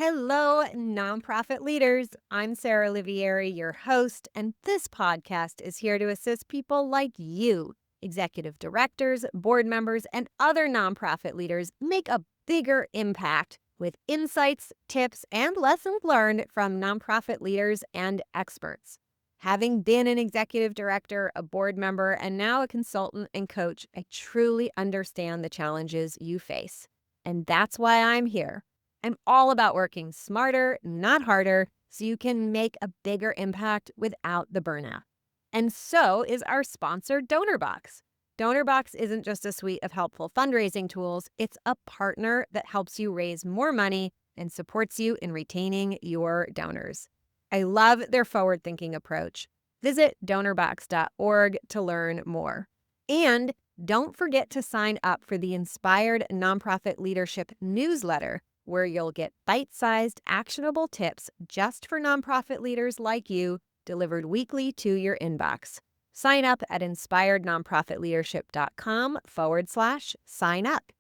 Hello, nonprofit leaders. I'm Sarah Olivieri, your host, and this podcast is here to assist people like you, executive directors, board members, and other nonprofit leaders make a bigger impact with insights, tips, and lessons learned from nonprofit leaders and experts. Having been an executive director, a board member, and now a consultant and coach, I truly understand the challenges you face. And that's why I'm here. I'm all about working smarter, not harder, so you can make a bigger impact without the burnout. And so is our sponsor, DonorBox. DonorBox isn't just a suite of helpful fundraising tools, it's a partner that helps you raise more money and supports you in retaining your donors. I love their forward-thinking approach. Visit donorbox.org to learn more. And don't forget to sign up for the Inspired Nonprofit Leadership newsletter, where you'll get bite-sized, actionable tips just for nonprofit leaders like you, delivered weekly to your inbox. Sign up at inspirednonprofitleadership.com/sign up.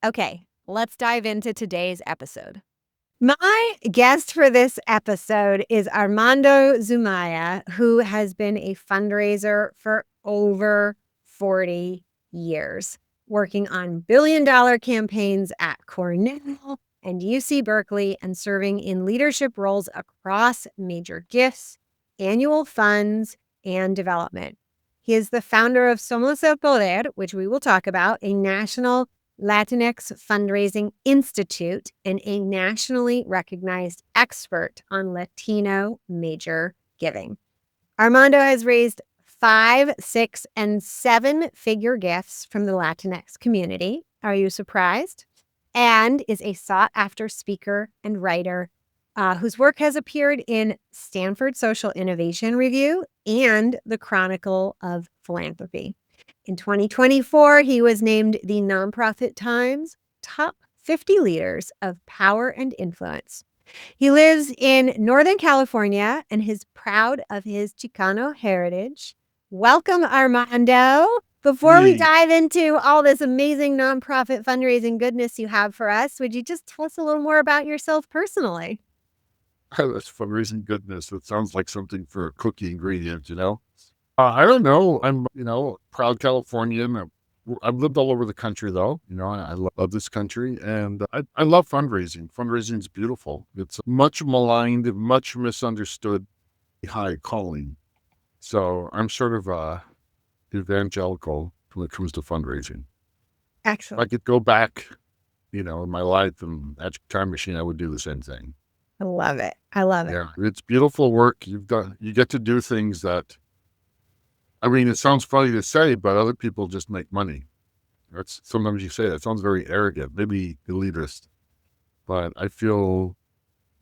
Okay, let's dive into today's episode. My guest for this episode is Armando Zumaya, who has been a fundraiser for over 40 years, working on billion-dollar campaigns at Cornell and UC Berkeley and serving in leadership roles across major gifts, annual funds, and development. He is the founder of Somos El Poder, which we will talk about, a national Latinx fundraising institute and a nationally recognized expert on Latino Major Giving. Armando has raised 5, 6, and 7-figure gifts from the Latinx community. Are you surprised? And is a sought-after speaker and writer whose work has appeared in Stanford Social Innovation Review and the Chronicle of Philanthropy. In 2024, he was named the Nonprofit Times Top 50 Leaders of Power and Influence. He lives in Northern California and is proud of his Chicano heritage. Welcome, Armando. Before we dive into all this amazing nonprofit fundraising goodness you have for us, would you just tell us a little more about yourself personally? That's fundraising goodness. It sounds like something for a cookie ingredient, I don't know. I'm, proud Californian. I've lived all over the country, though. I love this country, and I love fundraising. Fundraising is beautiful. It's much maligned, much misunderstood, high calling. So I'm sort of evangelical when it comes to fundraising. Excellent. If I could go back, in my life and magic time machine, I would do the same thing. I love it. I love it. Yeah, it's beautiful work. You get to do things that, it sounds funny to say, but other people just make money. Sometimes you say that. It sounds very arrogant, maybe elitist, but I feel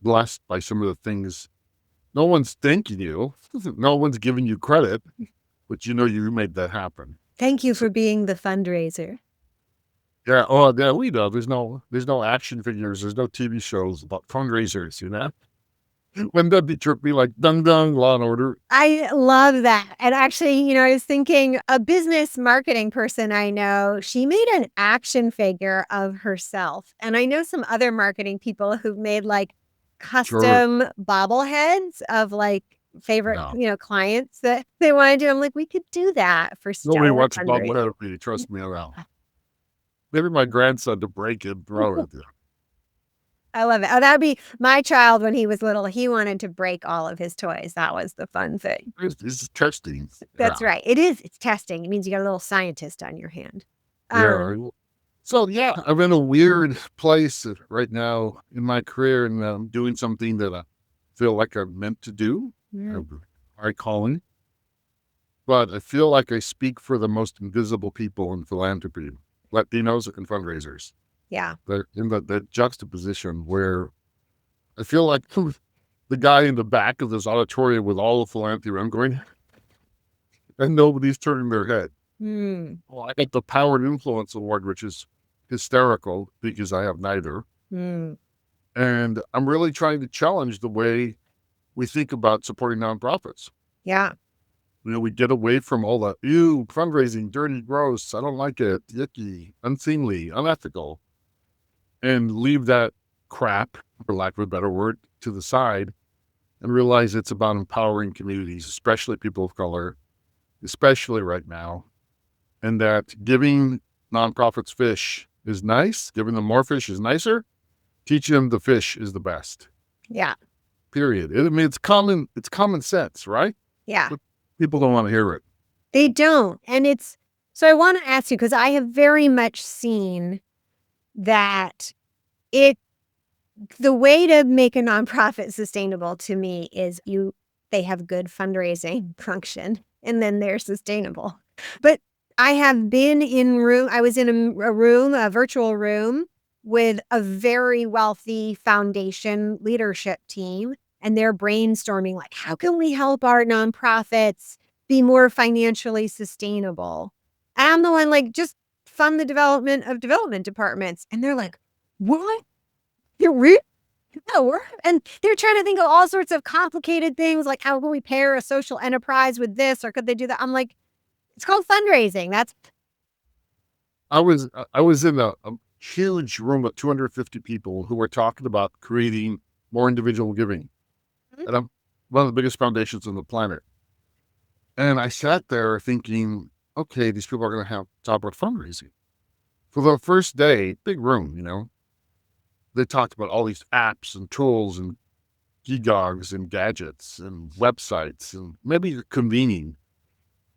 blessed by some of the things. No one's thanking you. No one's giving you credit, but you made that happen. Thank you for being the fundraiser. Yeah. Oh, yeah. We know there's no action figures. There's no TV shows about fundraisers. Wouldn't that be trippy? Like Dung Dung, Law and Order. I love that. And actually, I was thinking a business marketing person I know, she made an action figure of herself. And I know some other marketing people who've made like custom bobbleheads of like favorite, clients that they want to do. I'm like, we could do that for Nobody wants a bobblehead of me. Trust me around. Maybe my grandson to break it, throw it. I love it. Oh, that'd be my child when he was little. He wanted to break all of his toys. That was the fun thing. This is testing. That's right. It is. It's testing. It means you got a little scientist on your hand. So, I'm in a weird place right now in my career, and I'm doing something that I feel like I'm meant to do. High calling. But I feel like I speak for the most invisible people in philanthropy, Latinos and fundraisers. Yeah. They're in that juxtaposition where I feel like the guy in the back of this auditorium with all the philanthropy I'm going, and nobody's turning their head. Well, I got the Power and Influence Award, which is hysterical because I have neither. And I'm really trying to challenge the way we think about supporting nonprofits. Yeah. We get away from all that, fundraising, dirty, gross, I don't like it, yucky, unseemly, unethical, and leave that crap, for lack of a better word, to the side and realize it's about empowering communities, especially people of color, especially right now, and that giving nonprofits fish is nice, giving them more fish is nicer, teaching them the fish is the best. Yeah. Period. I mean, it's common sense, right? Yeah. But people don't want to hear it. They don't. And so I want to ask you, because I have very much seen that the way to make a nonprofit sustainable to me is they have good fundraising function and then they're sustainable. But I have been I was in a virtual room with a very wealthy foundation leadership team, and they're brainstorming like, how can we help our nonprofits be more financially sustainable? And I'm the one like, just fund the development of development departments. And they're like, what? No, and they're trying to think of all sorts of complicated things, like how can we pair a social enterprise with this, or could they do that? I'm like, it's called fundraising. I was in a huge room of 250 people who were talking about creating more individual giving. Mhm. And I'm one of the biggest foundations on the planet. And I sat there thinking, okay, these people are going to have to talk about fundraising. For the first day, big room, they talked about all these apps and tools and gigogs and gadgets and websites and maybe convening.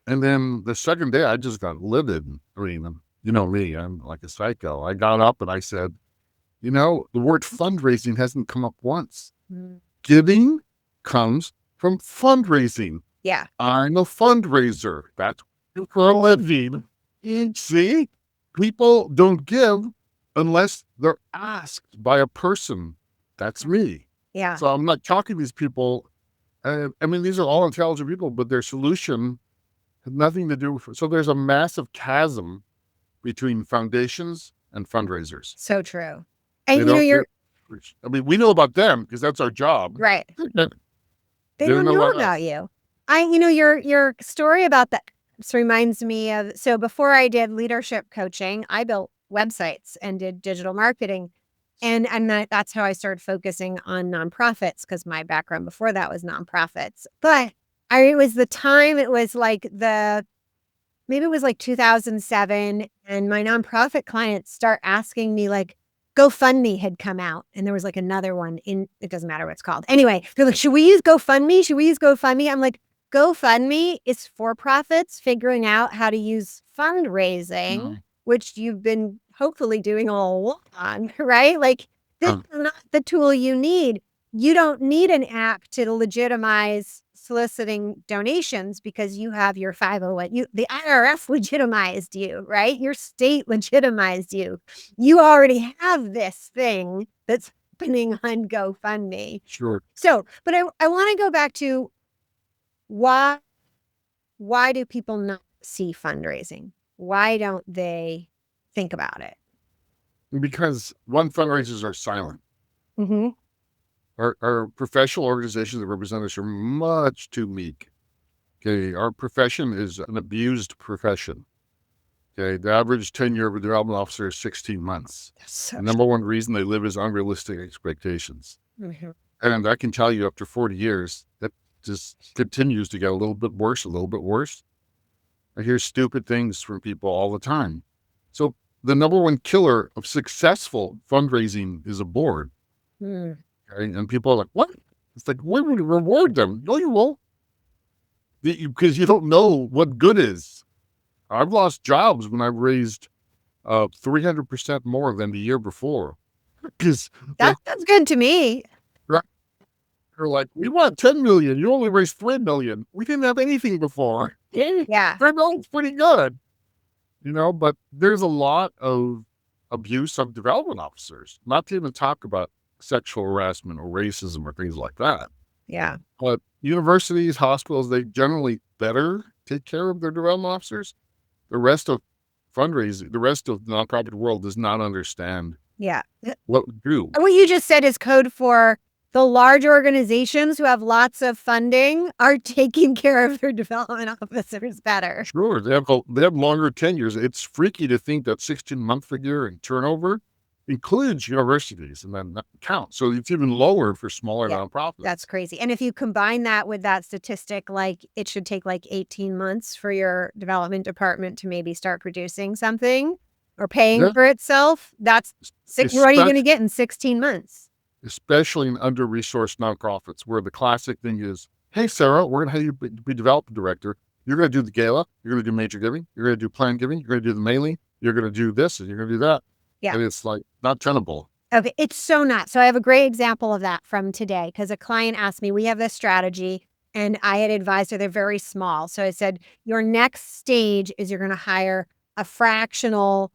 And then the second day, I just got livid. I mean, you know me, I'm like a psycho. I got up and I said, the word fundraising hasn't come up once. Mm. Giving comes from fundraising. Yeah. I'm a fundraiser. That's for a living. See, people don't give unless they're asked by a person. That's me. Yeah. So I'm not talking to these people. I mean, these are all intelligent people, but their solution has nothing to do with. So there's a massive chasm between foundations and fundraisers. So true. They And don't. I mean, we know about them because that's our job. right. They They don't don't know know about about us. you. Your story about that reminds me of, so before I did leadership coaching, I built websites and did digital marketing. And that's how I started focusing on nonprofits, because my background before that was nonprofits. But it was the time, maybe it was like 2007, and my nonprofit clients start asking me, like, GoFundMe had come out, and there was like another one it doesn't matter what it's called. Anyway, they're like, should we use GoFundMe? Should we use GoFundMe? I'm like, GoFundMe is for profits figuring out how to use fundraising, which you've been hopefully doing all along, right? Like, this is not the tool you need. You don't need an app to legitimize soliciting donations, because you have your 501. The IRS legitimized you, right? Your state legitimized you. You already have this thing that's happening on GoFundMe. Sure. So, but I want to go back to why do people not see fundraising? Why don't they think about it? Because fundraisers are silent. Mm-hmm. Our professional organizations that represent us are much too meek. Okay, our profession is an abused profession. Okay, the average tenure of a development officer is 16 months. So the number one reason they live is unrealistic expectations. mm-hmm. And I can tell you, after 40 years, that just continues to get a little bit worse, a little bit worse. I hear stupid things from people all the time. So the number one killer of successful fundraising is a board. Mm. Okay? And people are like, what? It's like, we would reward them. No, you won't. Because you don't know what good is. I've lost jobs when I've raised 300% more than the year before. Because that's good to me. they're like, we want 10 million. You only raised 3 million. We didn't have anything before. Yeah. 3 million's pretty good. But there's a lot of abuse of development officers, not to even talk about sexual harassment or racism or things like that. Yeah. But universities, hospitals, they generally better take care of their development officers. The rest of fundraising, the rest of the nonprofit world does not understand what we do. What you just said is code for the large organizations who have lots of funding are taking care of their development officers better. Sure. They have longer tenures. It's freaky to think that 16-month figure and turnover includes universities, and then that counts. So it's even lower for smaller nonprofits. That's crazy. And if you combine that with that statistic, like it should take like 18 months for your development department to maybe start producing something or paying for itself, that's what are you going to get in 16 months? Especially in under-resourced nonprofits, where the classic thing is, hey, Sarah, we're going to have you be development director. You're going to do the gala. You're going to do major giving. You're going to do planned giving. You're going to do the mailing. You're going to do this and you're going to do that. Yeah. And it's like not tenable. Okay. It's so not. So I have a great example of that from today, because a client asked me, we have this strategy, and I had advised her they're very small. So I said, your next stage is you're going to hire a fractional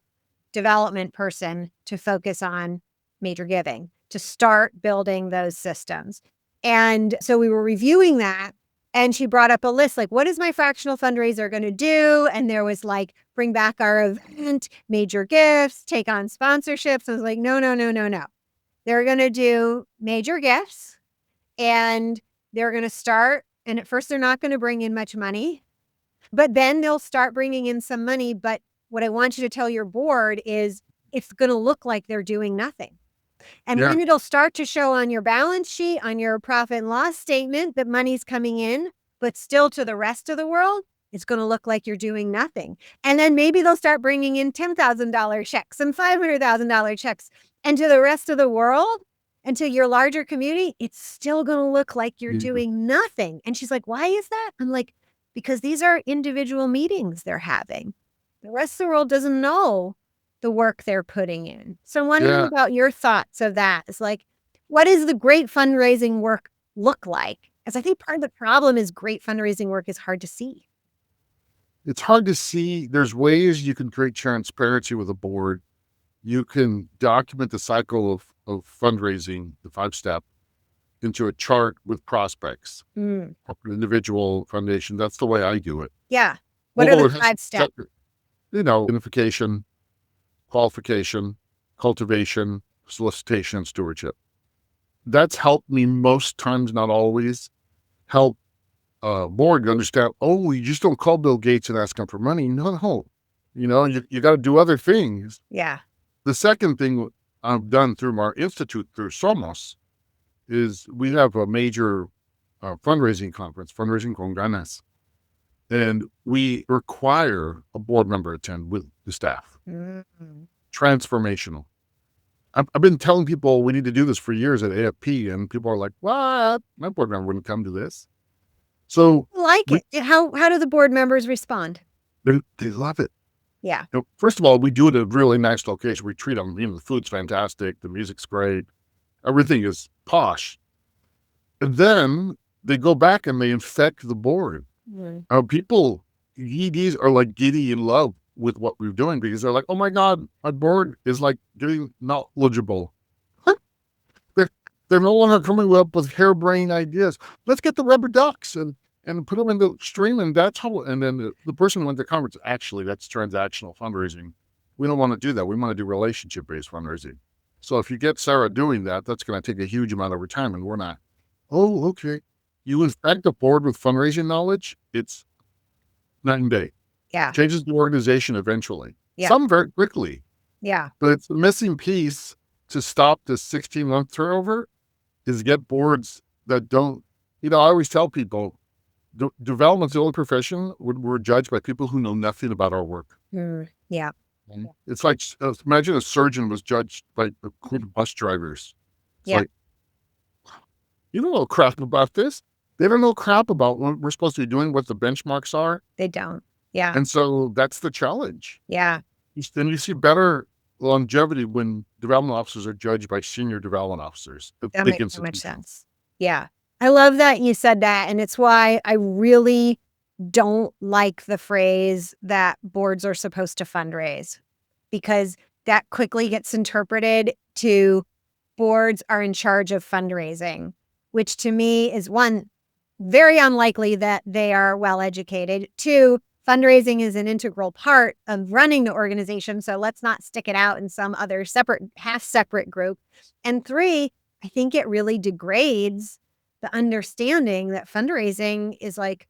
development person to focus on major giving, to start building those systems. And so we were reviewing that, and she brought up a list, like, what is my fractional fundraiser going to do? And there was like, bring back our event, major gifts, take on sponsorships. I was like, no. They're going to do major gifts, and they're going to start. And at first, they're not going to bring in much money, but then they'll start bringing in some money. But what I want you to tell your board is it's going to look like they're doing nothing. And when it'll start to show on your balance sheet, on your profit and loss statement, that money's coming in, but still to the rest of the world, it's going to look like you're doing nothing. And then maybe they'll start bringing in $10,000 checks and $500,000 checks. And to the rest of the world and to your larger community, it's still going to look like you're doing nothing. And she's like, why is that? I'm like, because these are individual meetings they're having. The rest of the world doesn't know the work they're putting in. So I'm wondering about your thoughts of that. It's like, what does the great fundraising work look like? Because I think part of the problem is great fundraising work is hard to see. It's hard to see. There's ways you can create transparency with a board. You can document the cycle of fundraising, the 5-step, into a chart with prospects, individual foundation. That's the way I do it. Yeah. What are the 5 steps? Identification, qualification, cultivation, solicitation, and stewardship. That's helped me most times, not always, help board understand, you just don't call Bill Gates and ask him for money. No. You got to do other things. Yeah. The second thing I've done through our institute, through Somos, is we have a major fundraising conference, Fundraising con Ganas. And we require a board member attend with the staff. Transformational. I've been telling people we need to do this for years at AFP, and people are like, what? My board member wouldn't come to this. So it. How do the board members respond? They love it. Yeah. First of all, we do it at a really nice location. We treat them, the food's fantastic. The music's great. Everything is posh. And then they go back and they infect the board. People, EDs are like giddy in love with what we're doing, because they're like, oh my God, my board is like getting knowledgeable. They're no longer coming up with harebrained ideas. Let's get the rubber ducks and put them in the stream. And that's how, and then the person went to conference, actually, that's transactional fundraising. We don't want to do that. We want to do relationship-based fundraising. So if you get Sarah doing that, that's going to take a huge amount of her time, and we're not. Oh, okay. You infect the board with fundraising knowledge, it's night and day. Yeah. Changes the organization eventually. Yeah. Some very quickly. Yeah. But it's the missing piece to stop this 16-month turnover is get boards that don't, I always tell people, development's the only profession we're judged by people who know nothing about our work. Yeah. It's like, imagine a surgeon was judged by a group of bus drivers. It's like, you don't know crap about this. They don't know crap about what we're supposed to be doing, what the benchmarks are. They don't. Yeah. And so that's the challenge. Yeah. Then you see better longevity when development officers are judged by senior development officers. That makes so much sense. Yeah. I love that you said that. And it's why I really don't like the phrase that boards are supposed to fundraise, because that quickly gets interpreted to boards are in charge of fundraising, which to me is, one, very unlikely that they are well educated. 2, fundraising is an integral part of running the organization. So let's not stick it out in some other half separate group. And 3, I think it really degrades the understanding that fundraising is like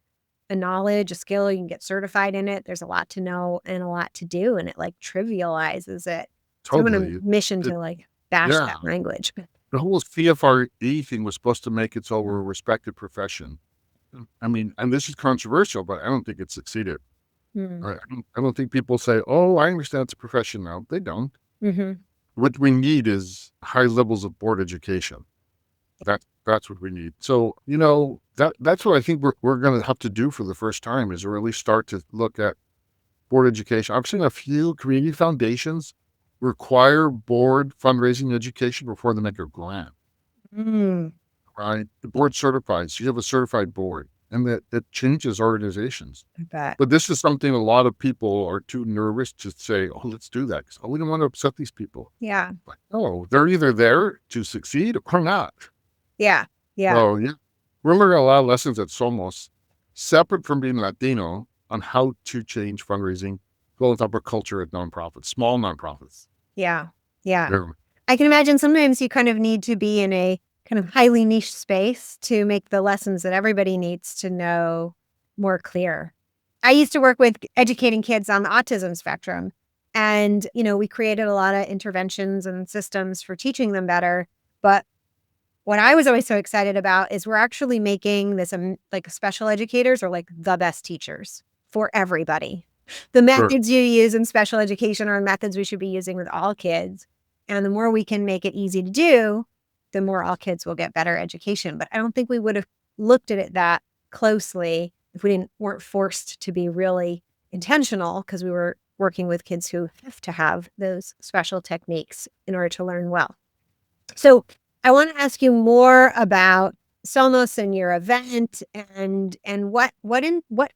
a knowledge, a skill. You can get certified in it. There's a lot to know and a lot to do. And it like trivializes it. So I'm on totally. a mission It, to like bash yeah. that language. The whole CFRE thing was supposed to make it so we're a respected profession. I mean, and this is controversial, but I don't think it succeeded. Mm. I don't think people say, "Oh, I understand it's a profession now." They don't. Mm-hmm. What we need is high levels of board education. That's what we need. So that's what I think we're going to have to do for the first time is really start to look at board education. I've seen a few community foundations require board fundraising education before they make a grant. Mm. Right? The board certifies. You have a certified board, and that changes organizations. I bet. But this is something a lot of people are too nervous to say, "Oh, let's do that." 'Cause, we don't want to upset these people. Yeah. But no, they're either there to succeed or not. Yeah. Yeah. So yeah, we're learning a lot of lessons at Somos, separate from being Latino, on how to change fundraising, philanthropic culture at nonprofits, small nonprofits. Yeah. Yeah. They're- I can imagine sometimes you kind of need to be in a kind of highly niche space to make the lessons that everybody needs to know more clear. I used to work with educating kids on the autism spectrum. And, we created a lot of interventions and systems for teaching them better. But what I was always so excited about is we're actually making this like special educators are like the best teachers for everybody. The Sure. methods you use in special education are methods we should be using with all kids. And the more we can make it easy to do, the more all kids will get better education. But I don't think we would have looked at it that closely if we weren't forced to be really intentional because we were working with kids who have to have those special techniques in order to learn well. So I want to ask you more about Somos and your event and what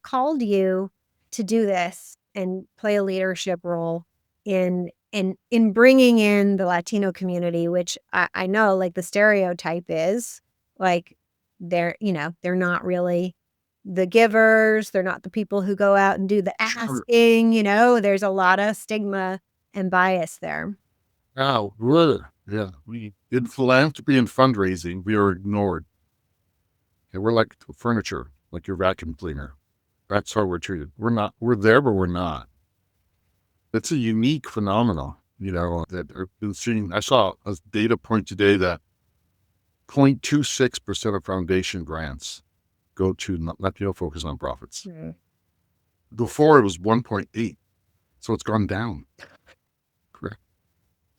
called you to do this and play a leadership role in bringing in the Latino community, which I know like the stereotype is like they're not really the givers. They're not the people who go out and do the asking, there's a lot of stigma and bias there. Oh, really? Yeah. We in philanthropy and fundraising, we are ignored. Okay, we're like furniture, like your vacuum cleaner. That's how we're treated. We're there, but we're not. It's a unique phenomenon, that I've been seeing. I saw a data point today that 0.26% of foundation grants go to Latino focused nonprofits. Mm. Before it was 1.8. So it's gone down. Correct.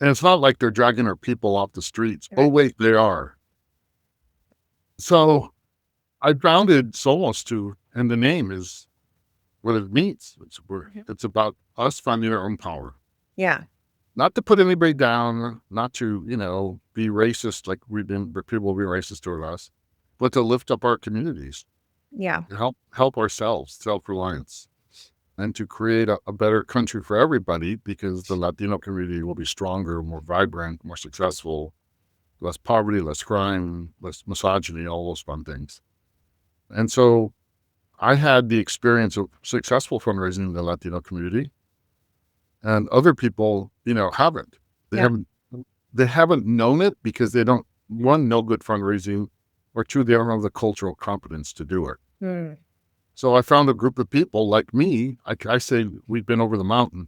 And it's not like they're dragging our people off the streets. Right. Oh, wait, they are. So I founded Somos too, and the name is what it means. It's about us finding our own power. Yeah. Not to put anybody down, not to, be racist like people be racist toward us, but to lift up our communities. Yeah. To help ourselves, self-reliance, and to create a better country for everybody because the Latino community will be stronger, more vibrant, more successful, less poverty, less crime, less misogyny, all those fun things. And so I had the experience of successful fundraising in the Latino community, and other people, haven't. They haven't known it because they don't, one, know good fundraising, or two, they don't have the cultural competence to do it. Mm. So I found a group of people like me. I say we've been over the mountain,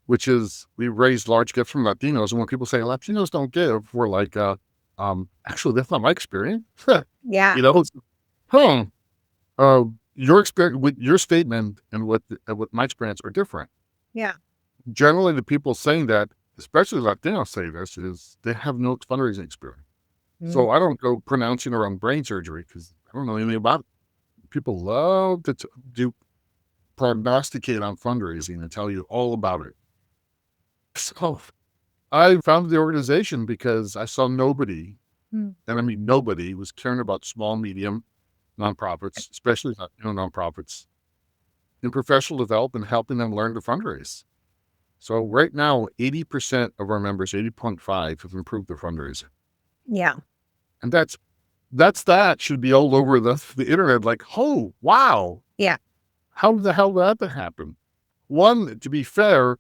which is we raised large gifts from Latinos. And when people say Latinos don't give, we're like, actually, that's not my experience. Yeah. Your experience with your statement and what my experience are different. Yeah. Generally, the people saying that, especially Latinos say this, is they have no fundraising experience. Mm. So I don't go pronouncing around brain surgery because I don't know anything about it. People love to do prognosticate on fundraising and tell you all about it. So I founded the organization because I saw nobody, and I mean nobody, was caring about small, medium nonprofits, especially nonprofits, in professional development, helping them learn to fundraise. So right now, 80% of our members, 80.5, have improved their fundraising. Yeah. And that should be all over the internet. Like, oh, wow. Yeah. How the hell did that happen? One, to be fair,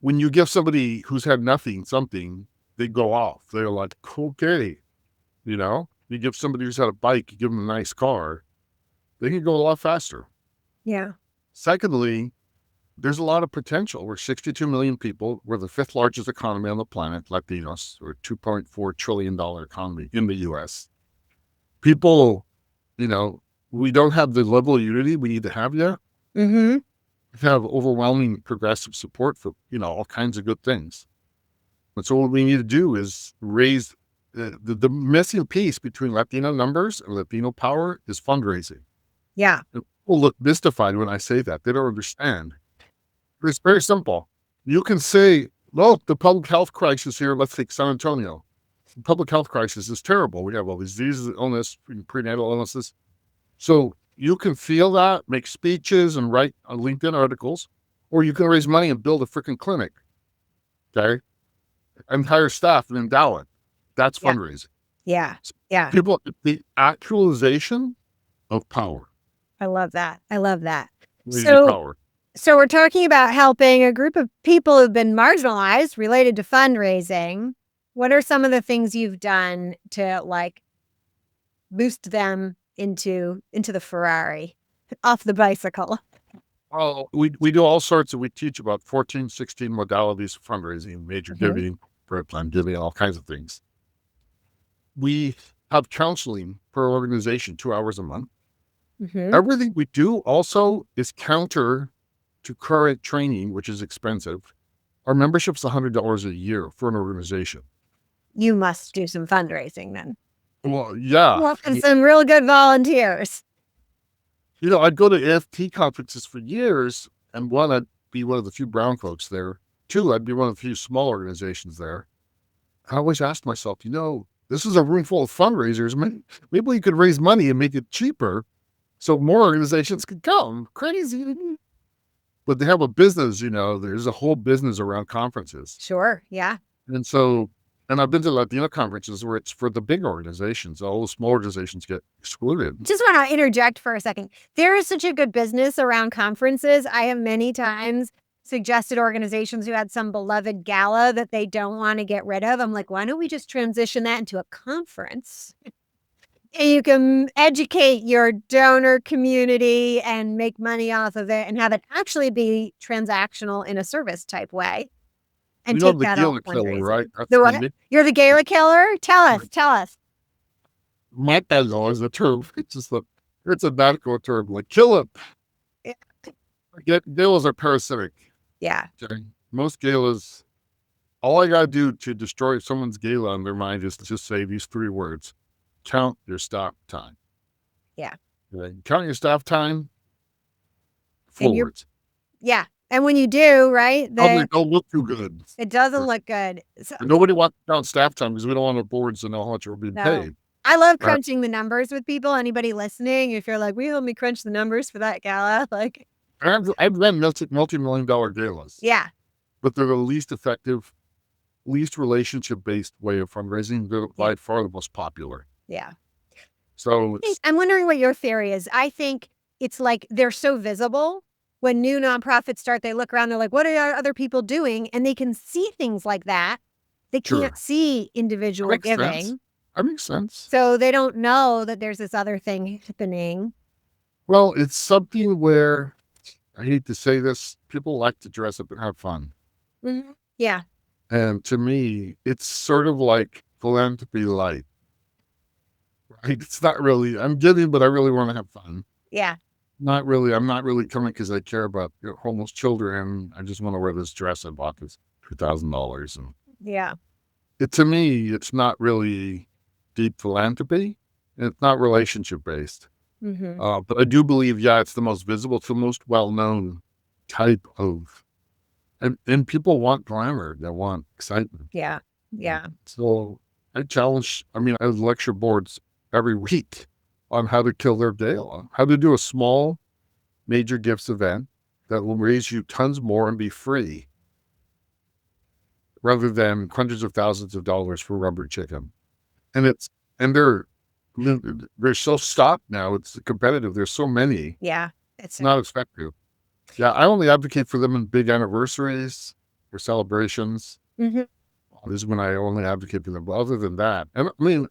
when you give somebody who's had nothing something, they go off. They're like, okay, you give somebody who's had a bike, you give them a nice car, they can go a lot faster. Yeah. Secondly, there's a lot of potential. We're 62 million people. We're the 5th largest economy on the planet, Latinos. We're a $2.4 trillion economy in the US. People, we don't have the level of unity we need to have yet. Mm-hmm. We have overwhelming progressive support for, all kinds of good things. And so what we need to do is raise the missing piece between Latino numbers and Latino power is fundraising. Yeah. And people look mystified when I say that. They don't understand. It's very simple. You can say, look, the public health crisis here, let's take San Antonio. The public health crisis is terrible. We have all these diseases, illness, prenatal illnesses. So you can feel that, make speeches and write LinkedIn articles, or you can raise money and build a freaking clinic. Okay? And hire staff and endow it. That's fundraising. Yeah. People, the actualization of power. I love that. Power. So we're talking about helping a group of people who've been marginalized related to fundraising. What are some of the things you've done to boost them into the Ferrari, off the bicycle? Well, we do all sorts we teach about 14, 16 modalities of fundraising, major giving, prayer plan giving, all kinds of things. We have counseling per organization 2 hours a month. Mm-hmm. Everything we do also is counter to current training, which is expensive. Our membership's $100 a year for an organization. You must do some fundraising then. Well, yeah. Well, and some real good volunteers. I'd go to AFT conferences for years, and one, I'd be one of the few brown folks there. 2, I'd be one of the few small organizations there. I always asked myself, this is a room full of fundraisers. Maybe we could raise money and make it cheaper so more organizations could come. Crazy. But they have a business, there's a whole business around conferences. Sure, yeah. And I've been to Latino conferences where it's for the big organizations. All the small organizations get excluded. Just want to interject for a second. There is such a good business around conferences. I have many times suggested organizations who had some beloved gala that they don't want to get rid of. I'm like, why don't we just transition that into a conference? And you can educate your donor community and make money off of it and have it actually be transactional in a service type way. And take the that gala off killer, fundraising. right? The what? You're the gala killer? Tell us. Matalo is a term. It's a medical term, like kill it. Galas are parasitic. Yeah. Okay? Most galas, all I got to do to destroy someone's gala in their mind is to just say these 3 words. Count your staff time. Yeah. Okay? Count your staff time. Forwards. Yeah. And when you do, right? Probably don't look too good. It doesn't look good. So, nobody wants to count staff time because we don't want our boards to know how much we're being paid. I love crunching the numbers with people. Anybody listening, if you're like, will you help me crunch the numbers for that gala? I've done multi-million-dollar galas. Yeah. But they're the least effective, least relationship-based way of fundraising. They're by far the most popular. Yeah. So I'm wondering what your theory is. I think it's like they're so visible. When new nonprofits start, they look around, they're like, what are other people doing? And they can see things like that. They can't see individual giving. That makes sense. So they don't know that there's this other thing happening. Well, it's something where, I hate to say this, people like to dress up and have fun. Mm-hmm. Yeah. And to me, it's sort of like philanthropy light. Right? It's not really, I'm giving, but I really want to have fun. Yeah. Not really. I'm not really coming because I care about homeless children. I just want to wear this dress I bought this $2,000. And yeah. To me, it's not really deep philanthropy. It's not relationship based. Mm-hmm. But I do believe, it's the most visible, it's the most well-known type of, and people want glamour. They want excitement. Yeah. Yeah. So I lecture boards every week on how to kill their gala, how to do a small major gifts event that will raise you tons more and be free rather than hundreds of thousands of dollars for rubber chicken. And they're so stocked now. It's competitive. There's so many. Yeah. It's not effective. Yeah. I only advocate for them in big anniversaries or celebrations. Mm-hmm. This is when I only advocate for them. But other than that,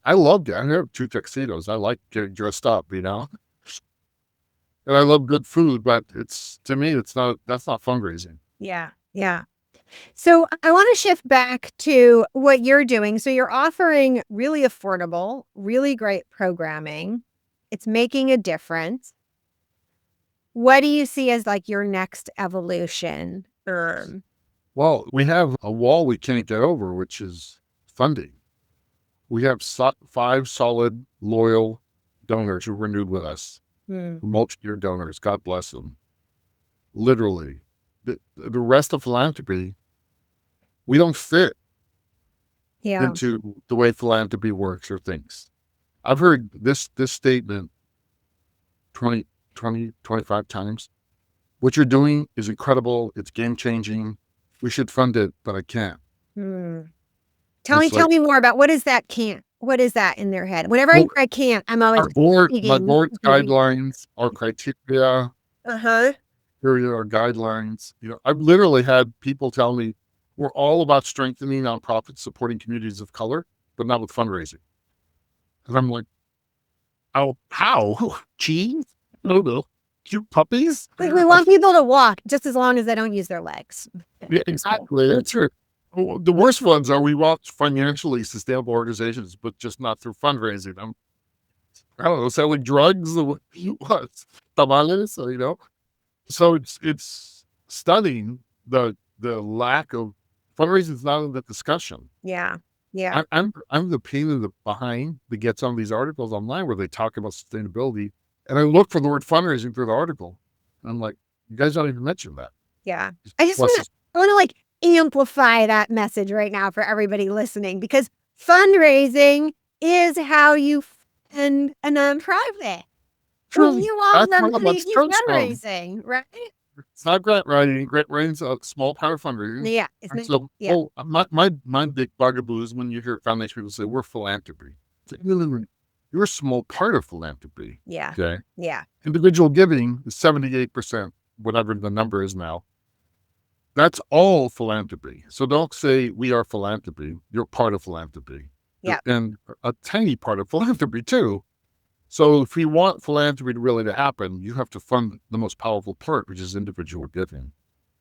I loved it. I have 2 tuxedos. I like getting dressed up, And And I love good food, but to me, that's not fundraising. Yeah. Yeah. So I want to shift back to what you're doing. So you're offering really affordable, really great programming. It's making a difference. What do you see as like your next evolution? Well, we have a wall we can't get over, which is funding. We have 5 solid, loyal donors who renewed with us, multi-year donors. God bless them. Literally. The rest of philanthropy, we don't fit into the way philanthropy works or thinks. I've heard this statement 20, 25 times. What you're doing is incredible. It's game-changing. We should fund it, but I can't. Tell me more about what is that can't? What is that in their head? Whenever I hear I can't, I'm always my board's guidelines, our criteria, here are guidelines. I've literally had people tell me we're all about strengthening nonprofits, supporting communities of color, but not with fundraising. And I'm like, oh, how? Cheese? No. Cute puppies? Like we want people to walk just as long as they don't use their legs. Yeah, exactly. That's true. The worst ones are we want financially sustainable organizations, but just not through fundraising. I don't know, selling drugs, what? Tamales, So it's stunning the lack of fundraising is not in the discussion. Yeah. I'm the pain in the behind that gets on these articles online where they talk about sustainability, and I look for the word fundraising through the article. And I'm like, you guys don't even mention that. Yeah. I want to like amplify that message right now for everybody listening, because fundraising is how you fund a nonprofit. Truly, you want them to be fundraising, right? It's not grant writing. Grant writing's a small power fundraising. Yeah. My big bugaboo is when you hear foundation people say we're philanthropy. You're a small part of philanthropy. Yeah. Okay. Yeah. Individual giving is 78%, whatever the number is now. That's all philanthropy. So don't say we are philanthropy. You're part of philanthropy. Yeah. And a tiny part of philanthropy too. So if we want philanthropy to really happen, you have to fund the most powerful part, which is individual giving.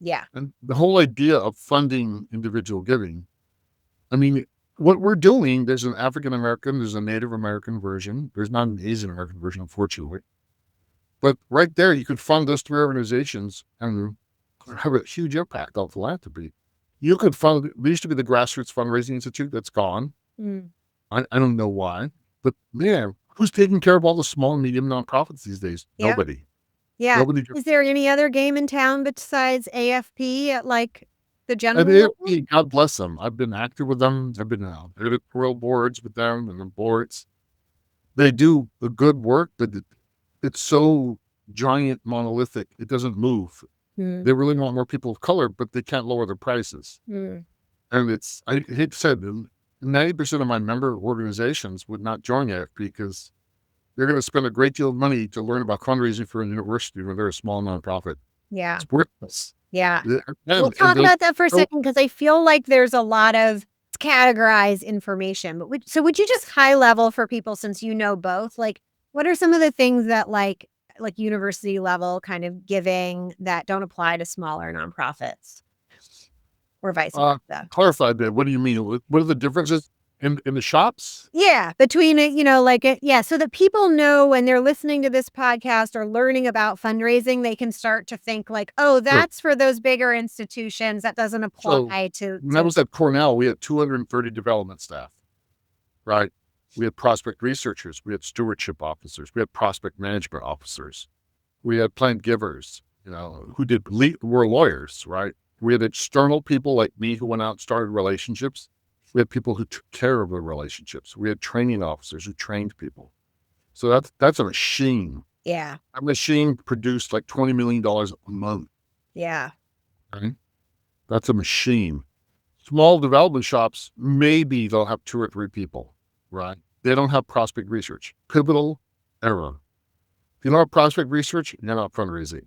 Yeah. And the whole idea of funding individual giving, I mean, what we're doing, there's an African American, there's a Native American version. There's not an Asian American version, unfortunately. But right there, you could fund those 3 organizations and have a huge impact on philanthropy. You could fund, there used to be the Grassroots Fundraising Institute that's gone. I don't know why, but man, who's taking care of all the small and medium nonprofits these days? Yeah. Nobody. Yeah. Nobody. Is there any other game in town besides AFP at like the general? AFP, God bless them. I've been active with them. I've been editorial boards with them and the boards. They do the good work, but it's so giant, monolithic. It doesn't move. They really want more people of color, but they can't lower their prices. And I hate to say it, 90% of my member organizations would not join AFP because they're going to spend a great deal of money to learn about fundraising for a university when they're a small nonprofit. Yeah. It's worthless. Yeah. We'll talk about that for a second, because I feel like there's a lot of categorized information. But would you just high level for people, since you know both, like what are some of the things that like university level kind of giving that don't apply to smaller nonprofits? Or vice versa. Clarify that. What do you mean? What are the differences in the shops? Yeah, between it, so that people know when they're listening to this podcast or learning about fundraising, they can start to think like, oh, that's for those bigger institutions. That doesn't apply to. When I was at Cornell, we had 230 development staff, right? We had prospect researchers, we had stewardship officers, we had prospect management officers, we had planned givers, who were lawyers, right? We had external people like me who went out and started relationships. We had people who took care of the relationships. We had training officers who trained people. So that's a machine. Yeah. A machine produced like $20 million a month. Yeah. Right? That's a machine. Small development shops, maybe they'll have 2 or 3 people, right? They don't have prospect research. Pivotal error. If you don't have prospect research, you're not fundraising.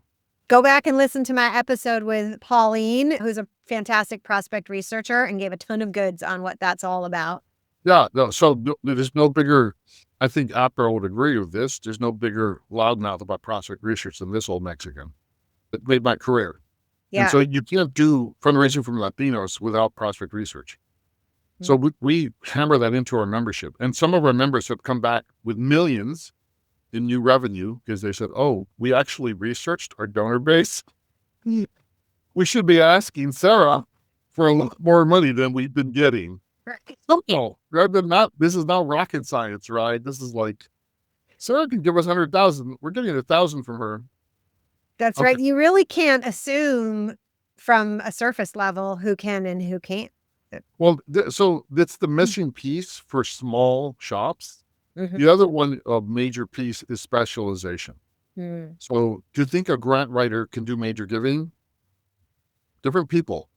Go back and listen to my episode with Pauline, who's a fantastic prospect researcher and gave a ton of goods on what that's all about. Yeah, no, so there's no bigger I think APRA would agree with this. There's no bigger loudmouth about prospect research than this old Mexican that made my career. And Yeah. so you can't do fundraising from Latinos without prospect research. So we hammer that into our membership. And some of our members have come back with millions in new revenue because they said, oh, we actually researched our donor base. We should be asking Sarah for a lot more money than we've been getting. No, rather than not, this is not rocket science, right? This is like, Sarah can give us 100,000. We're getting 1,000 from her. That's Okay. right. You really can't assume from a surface level who can and who can't. Well, so that's the missing piece for small shops. Mhm. The other one, a major piece, is specialization. So do you think a grant writer can do major giving? Different people,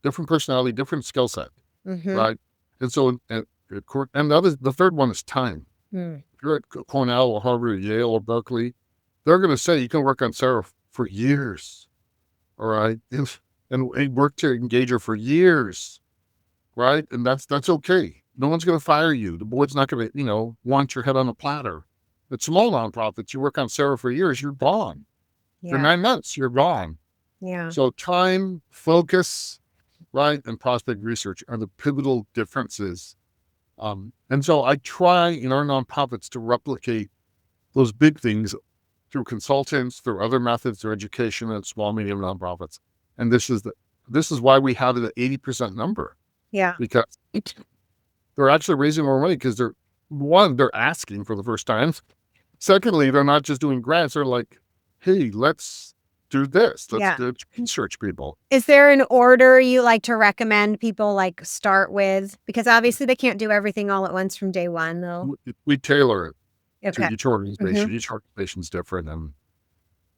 different personality, different skill set, right? And so, and the third one is time. If you're at Cornell or Harvard or Yale or Berkeley, they're going to say you can work on Sarah for years, all right? And work to engage her for years, right? And that's okay. No one's going to fire you. The board's not going to, want your head on a platter. But small nonprofits, you work on Sarah for years, you're gone. For 9 months, you're gone. Yeah. So time, focus, right, and prospect research are the pivotal differences. And so I try in our nonprofits to replicate those big things through consultants, through other methods, through education and small, medium nonprofits. And this is why we have an 80% number. Yeah. Because they're actually raising more money because they're asking for the first time. Secondly, they're not just doing grants. They're like, hey, let's do this. Let's do research people. Is there an order you like to recommend people start with? Because obviously they can't do everything all at once from day one, though. We tailor it Okay. to each organization. Each organization is different. And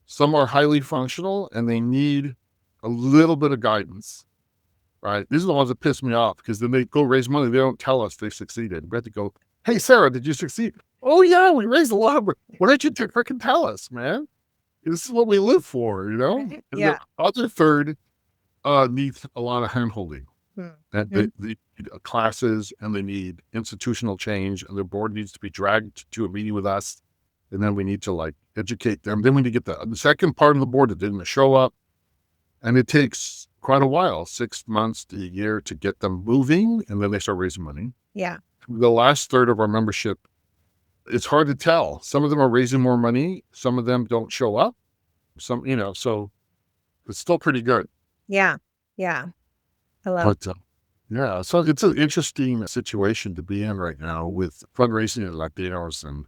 some are highly functional and they need a little bit of guidance, right? These are the ones that piss me off because then they go raise money. They don't tell us they succeeded. We have to go, hey, Sarah, did you succeed? Oh, yeah, we raised a lot. Why don't you freaking tell us, man? This is what we live for, And the other third needs a lot of hand-holding. And they need classes and they need institutional change and their board needs to be dragged to a meeting with us. And then we need to educate them. Then we need to get the second part of the board that didn't show up. And it takes quite a while, 6 months to a year to get them moving. And then they start raising money. Yeah. The last third of our membership, it's hard to tell. Some of them are raising more money. Some of them don't show up. So it's still pretty good. Yeah. Yeah. I love it. So it's an interesting situation to be in right now with fundraising and Latinos. And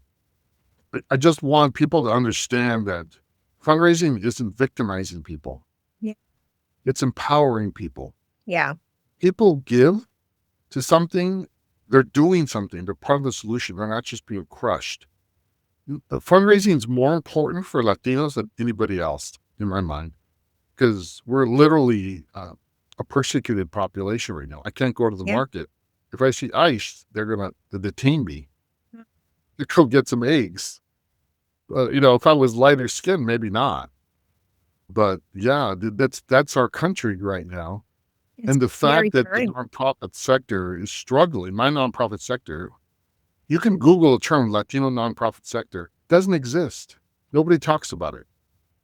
I just want people to understand that fundraising isn't victimizing people. Yeah. It's empowering people. Yeah. People give to something. They're doing something. They're part of the solution. They're not just being crushed. Fundraising is more important for Latinos than anybody else, in my mind, because we're literally a persecuted population right now. I can't go to the market. If I see ICE, they're going to detain me. To go get some eggs. If I was lighter skinned, maybe not. But yeah, that's our country right now. And the fact that the nonprofit sector is struggling, my nonprofit sector, you can Google the term Latino nonprofit sector. It doesn't exist. Nobody talks about it,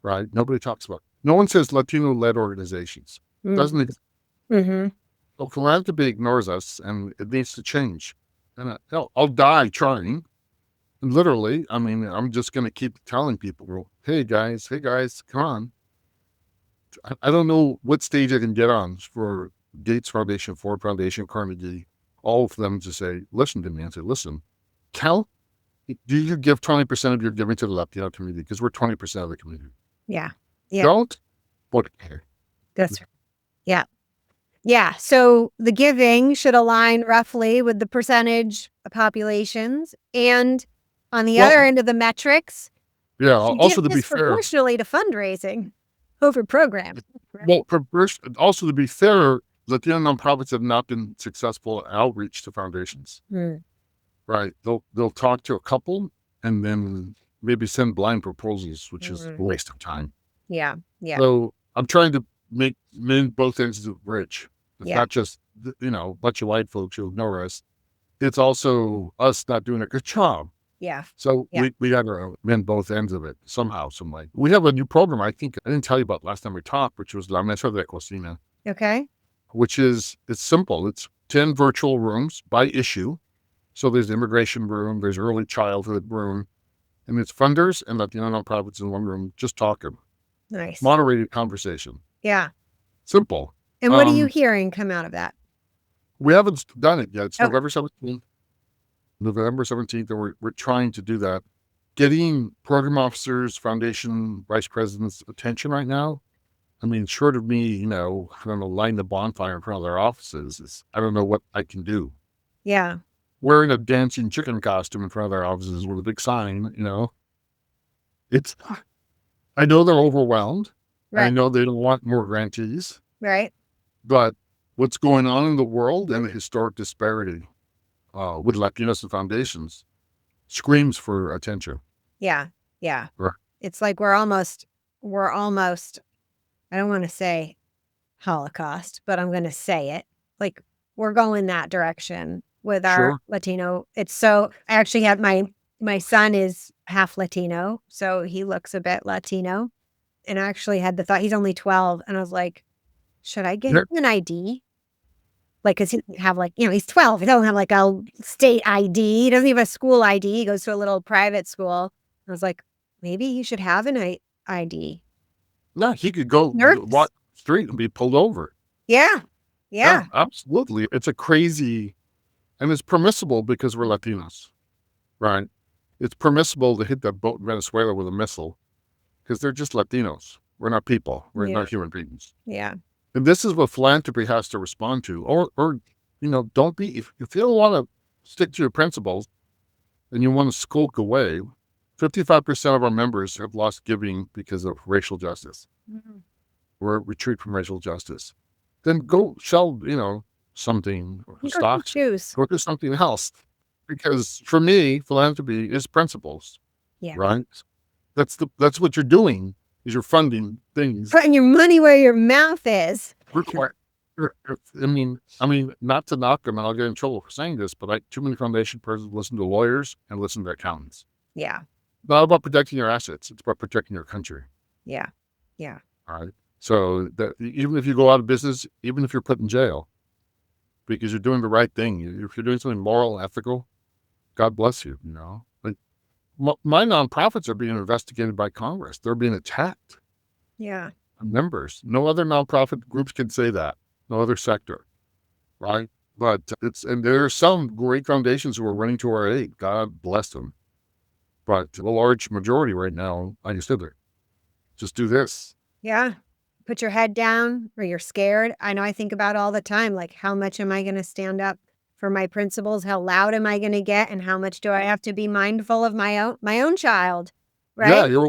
right? Nobody talks about it. No one says Latino-led organizations. It doesn't exist. So philanthropy ignores us, and it needs to change. And I'll die trying. And literally, I'm just going to keep telling people, hey guys, come on. I don't know what stage I can get on for Gates Foundation, Ford Foundation, Carnegie, all of them to say, listen to me and say, listen, do you give 20% of your giving to the Latino community? Because we're 20% of the community. Yeah. Don't? What care? That's right. Yeah. Yeah. So the giving should align roughly with the percentage of populations. And on the other end of the metrics, also to be fair, proportionally to fundraising over programs. Right? Well, also to be fair, Latino nonprofits have not been successful at outreach to foundations. Right? They'll talk to a couple and then maybe send blind proposals, which is a waste of time. Yeah. So I'm trying to make both ends of the bridge. It's not just a bunch of white folks who ignore us. It's also us not doing a good job. Yeah. So Yeah. we got to mend both ends of it somehow, some way. We have a new program, I think I didn't tell you about last time we talked, which was La Mesa de Cocina, Okay. which is, it's simple. It's 10 virtual rooms by issue. So there's the immigration room, there's early childhood room, and it's funders and Latino nonprofits in one room just talking. Nice. Moderated conversation. Yeah. Simple. And what are you hearing come out of that? We haven't done it yet. It's Oh. November 17th. November 17th, and we're trying to do that. Getting program officers, foundation vice presidents' attention right now, I mean, short of me, I don't know, lighting the bonfire in front of their offices, I don't know what I can do. Yeah. Wearing a dancing chicken costume in front of their offices with a big sign, it's, I know they're overwhelmed. Right. I know they don't want more grantees. Right. But what's going on in the world and the historic disparity with Latinos and foundations screams for attention. Yeah. Yeah. Right. It's like we're almost, I don't want to say Holocaust, but I'm going to say it. Like we're going that direction with our Sure. Latino. I actually had my son is half Latino, so he looks a bit Latino. And I actually had the thought, he's only 12. And I was like, should I get him an ID? Like, cause he doesn't have he's 12. He doesn't have like a state ID. He doesn't even have a school ID. He goes to a little private school. I was like, maybe he should have an ID. No, he could go walk the street and be pulled over. Yeah. Yeah. Absolutely. It's a crazy, and it's permissible because we're Latinos, right? It's permissible to hit that boat in Venezuela with a missile because they're just Latinos. We're not people. We're not human beings. Yeah. And this is what philanthropy has to respond to. Or don't be, if you don't want to stick to your principles and you want to skulk away, 55% of our members have lost giving because of racial justice. Mm-hmm. Or retreat from racial justice. Then go sell, something, or stocks, go do something else. Because for me, philanthropy is principles. Yeah. Right? That's what you're doing, is you're funding things. Putting your money where your mouth is. I mean, not to knock them, and I'll get in trouble for saying this, but too many foundation persons listen to lawyers and listen to accountants. Yeah. It's not about protecting your assets. It's about protecting your country. Yeah. Yeah. All right. So that even if you go out of business, even if you're put in jail, because you're doing the right thing, if you're doing something moral, ethical, God bless you, Like my nonprofits are being investigated by Congress. They're being attacked. Yeah. Members. No other nonprofit groups can say that. No other sector. Right? But and there are some great foundations who are running to our aid. God bless them. But the large majority right now, I just do this. Yeah. Put your head down or you're scared. I know I think about all the time, like how much am I going to stand up for my principles? How loud am I going to get? And how much do I have to be mindful of my own child? Right. Yeah.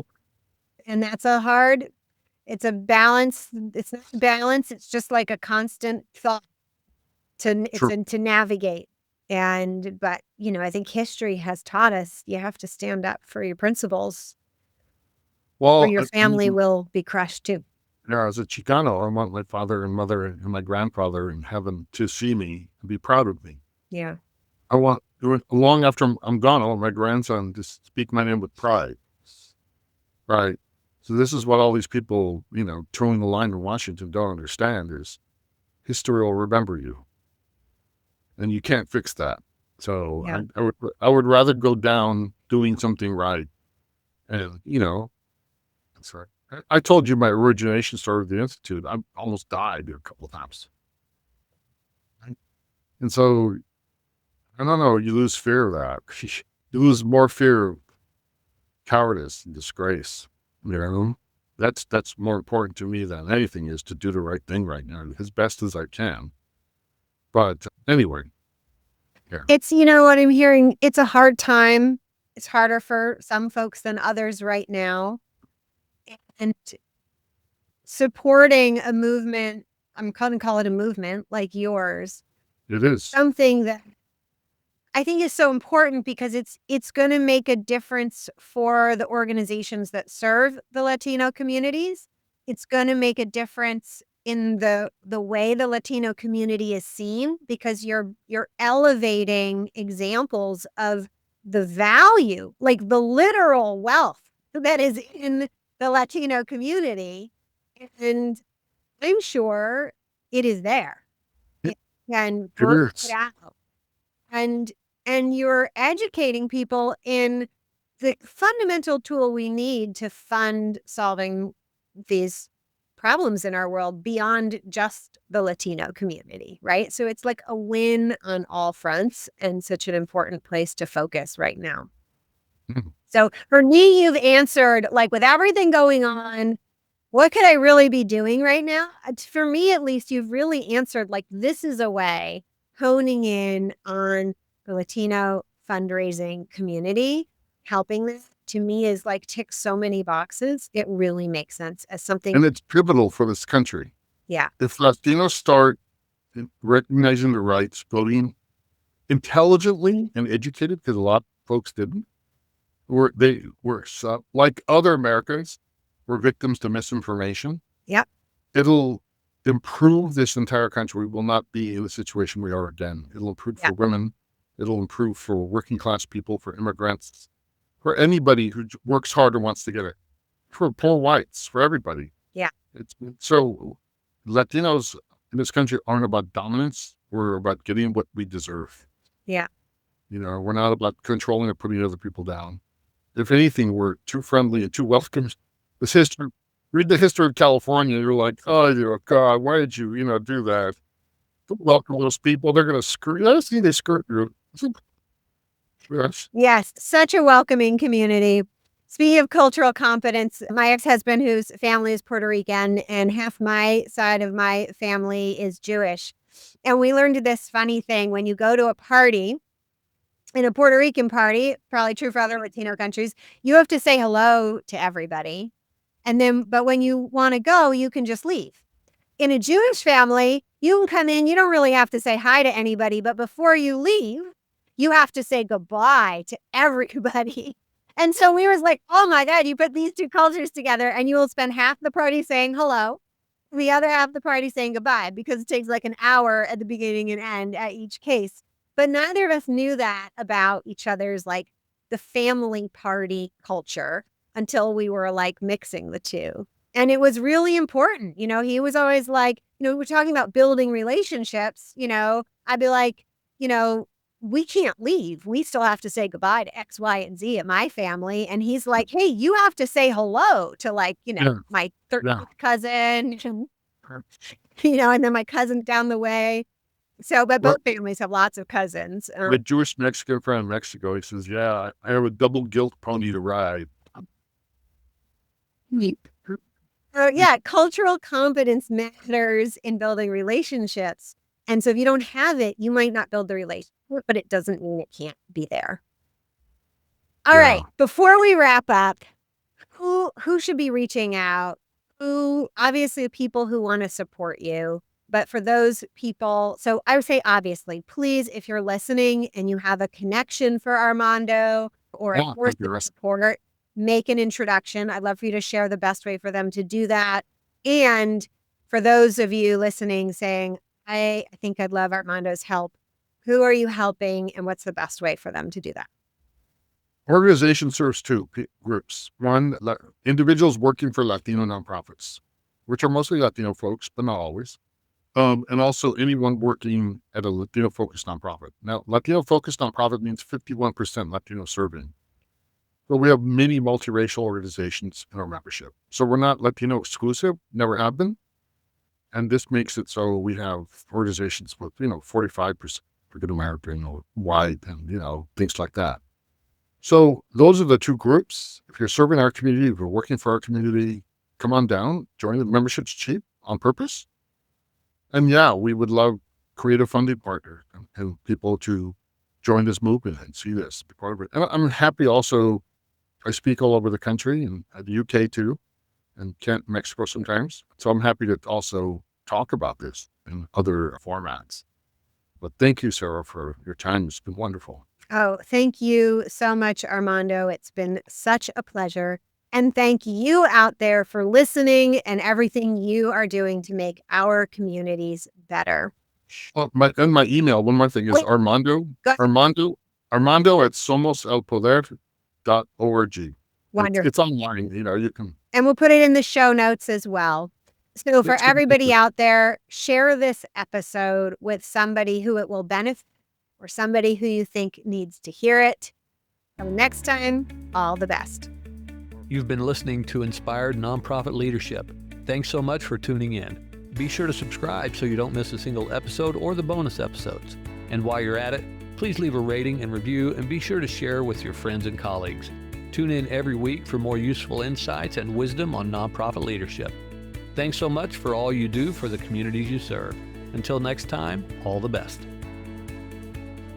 And that's it's a balance. It's not a balance. It's just like a constant thought to navigate. But I think history has taught us you have to stand up for your principles. Well, or your family will be crushed too. As a Chicano, I want my father and mother and my grandfather in heaven to see me and be proud of me. Yeah. I want, long after I'm gone, I want my grandson to speak my name with pride. Right. So this is what all these people, towing the line in Washington don't understand is history will remember you. And you can't fix that. So yeah. I would rather go down doing something right. And, that's right. I told you my origination story of the Institute. I almost died a couple of times. And so, I don't know, you lose fear of that. You lose more fear of cowardice and disgrace. That's more important to me than anything is to do the right thing right now, as best as I can. But anyway. Yeah. It's, what I'm hearing, it's a hard time. It's harder for some folks than others right now. And supporting a movement, I'm going to call it a movement like yours. It is. Something that I think is so important because it's going to make a difference for the organizations that serve the Latino communities. It's going to make a difference in the way the Latino community is seen because you're elevating examples of the value, like the literal wealth that is in the Latino community. And I'm sure it is there. It And it bring it is. out. And you're educating people in the fundamental tool we need to fund solving these problems in our world beyond just the Latino community, right? So it's like a win on all fronts and such an important place to focus right now. Mhm. So for me, you've answered, like, with everything going on, what could I really be doing right now? For me, at least, you've really answered, like, this is a way, honing in on the Latino fundraising community, helping this, to me, is like ticks so many boxes. It really makes sense as something. And it's pivotal for this country. Yeah. If Latinos start recognizing their rights, voting intelligently and educated, because a lot of folks didn't, they were like other Americans, were victims to misinformation. Yep. It'll improve this entire country. We will not be in the situation we are again. It'll improve for women. It'll improve for working class people, for immigrants, for anybody who works hard and wants to get it, for poor whites, for everybody. Yeah. So Latinos in this country aren't about dominance. We're about getting what we deserve. Yeah. We're not about controlling or putting other people down. If anything, we're too friendly and too welcoming. Read the history of California. You're like, oh, God, why did you, do that? Don't welcome those people. They're going to screw you. I see they screw you. Yes. Yes. Such a welcoming community. Speaking of cultural competence, my ex-husband, whose family is Puerto Rican, and half my side of my family is Jewish. And we learned this funny thing. When you go to a party, in a Puerto Rican party, probably true for other Latino countries, you have to say hello to everybody. But when you want to go, you can just leave. In a Jewish family, you can come in, you don't really have to say hi to anybody, but before you leave, you have to say goodbye to everybody. And so we was like, oh my God, you put these two cultures together and you will spend half the party saying hello, the other half of the party saying goodbye, because it takes like an hour at the beginning and end at each case. But neither of us knew that about each other's, like, the family party culture until we were like mixing the two. And it was really important. He was always like, we're talking about building relationships. I'd be like, we can't leave. We still have to say goodbye to X, Y, and Z at my family. And he's like, hey, you have to say hello to, like, my 13th cousin, and then my cousin down the way. So, but both families have lots of cousins. My Jewish Mexican friend in Mexico, he says, yeah, I have a double guilt pony to ride. Yeah, cultural competence matters in building relationships. And so if you don't have it, you might not build the relationship, but it doesn't mean it can't be there. All right. Before we wrap up, who should be reaching out? Obviously, people who want to support you. But for those people, so I would say, obviously, please, if you're listening and you have a connection for Armando or a force of support, make an introduction. I'd love for you to share the best way for them to do that. And for those of you listening saying, I think I'd love Armando's help, who are you helping and what's the best way for them to do that? Organization serves two groups. One, individuals working for Latino nonprofits, which are mostly Latino folks, but not always. And also anyone working at a Latino-focused nonprofit. Now, Latino-focused nonprofit means 51% Latino serving. But we have many multiracial organizations in our membership. So we're not Latino exclusive, never have been. And this makes it so we have organizations with, 45% African American, white, and, things like that. So those are the two groups. If you're serving our community, if you're working for our community, come on down, join the membership's cheap on purpose. And yeah, we would love creative funding partners and people to join this movement and see this, be part of it. And I'm happy also, I speak all over the country and the UK too, and Kent, Mexico sometimes. So I'm happy to also talk about this in other formats. But thank you, Sarah, for your time. It's been wonderful. Oh, thank you so much, Armando. It's been such a pleasure. And thank you out there for listening and everything you are doing to make our communities better. Well, my email, one more thing is Armando Armando at somoselpoder.org. Wonderful. It's online, you can. And we'll put it in the show notes as well. So for everybody out there, share this episode with somebody who it will benefit or somebody who you think needs to hear it. Until next time, all the best. You've been listening to Inspired Nonprofit Leadership. Thanks so much for tuning in. Be sure to subscribe so you don't miss a single episode or the bonus episodes. And while you're at it, please leave a rating and review and be sure to share with your friends and colleagues. Tune in every week for more useful insights and wisdom on nonprofit leadership. Thanks so much for all you do for the communities you serve. Until next time, all the best.